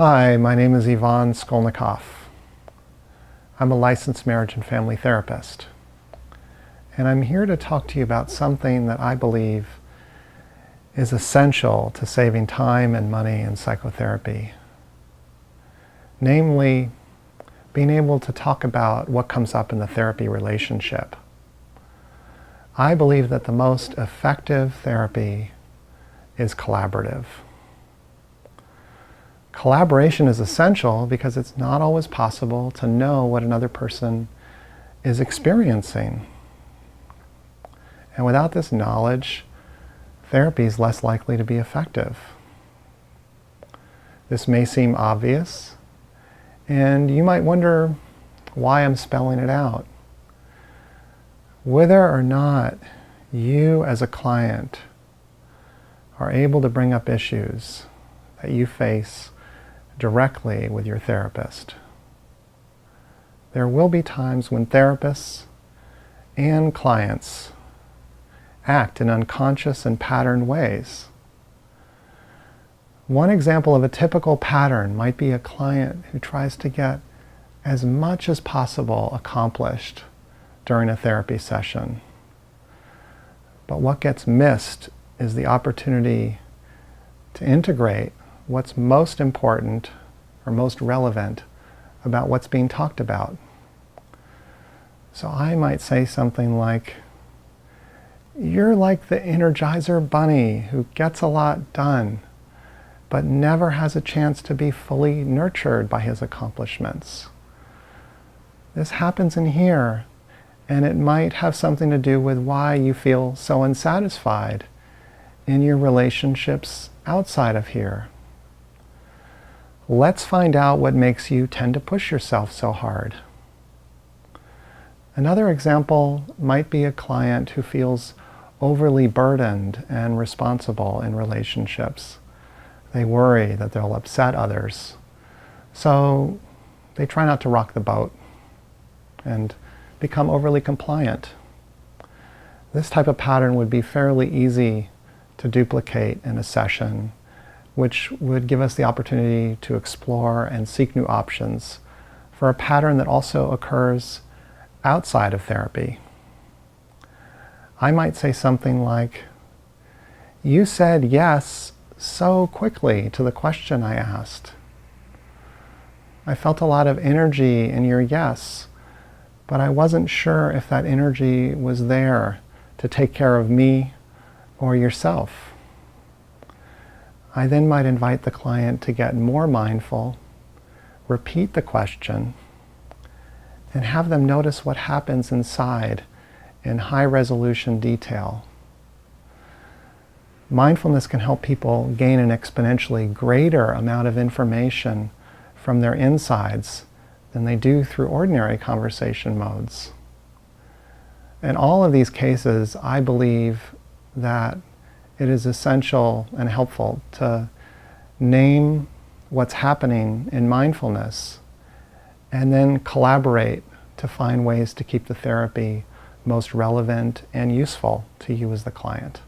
Hi, my name is Ivan Skolnikov. I'm a licensed marriage and family therapist. And I'm here to talk to you about something that I believe is essential to saving time and money in psychotherapy. Namely, being able to talk about what comes up in the therapy relationship. I believe that the most effective therapy is collaborative. Collaboration is essential because it's not always possible to know what another person is experiencing. And without this knowledge, therapy is less likely to be effective. This may seem obvious, and you might wonder why I'm spelling it out. Whether or not you as a client are able to bring up issues that you face directly with your therapist. There will be times when therapists and clients act in unconscious and patterned ways. One example of a typical pattern might be a client who tries to get as much as possible accomplished during a therapy session. But what gets missed is the opportunity to integrate what's most important or most relevant about what's being talked about. So I might say something like, "You're like the Energizer bunny who gets a lot done, but never has a chance to be fully nurtured by his accomplishments. This happens in here, and it might have something to do with why you feel so unsatisfied in your relationships outside of here. Let's find out what makes you tend to push yourself so hard." Another example might be a client who feels overly burdened and responsible in relationships. They worry that they'll upset others, so they try not to rock the boat and become overly compliant. This type of pattern would be fairly easy to duplicate in a session, which would give us the opportunity to explore and seek new options for a pattern that also occurs outside of therapy. I might say something like, "You said yes so quickly to the question I asked. I felt a lot of energy in your yes, but I wasn't sure if that energy was there to take care of me or yourself." I then might invite the client to get more mindful, repeat the question, and have them notice what happens inside in high resolution detail. Mindfulness can help people gain an exponentially greater amount of information from their insides than they do through ordinary conversation modes. In all of these cases, I believe that it is essential and helpful to name what's happening in mindfulness and then collaborate to find ways to keep the therapy most relevant and useful to you as the client.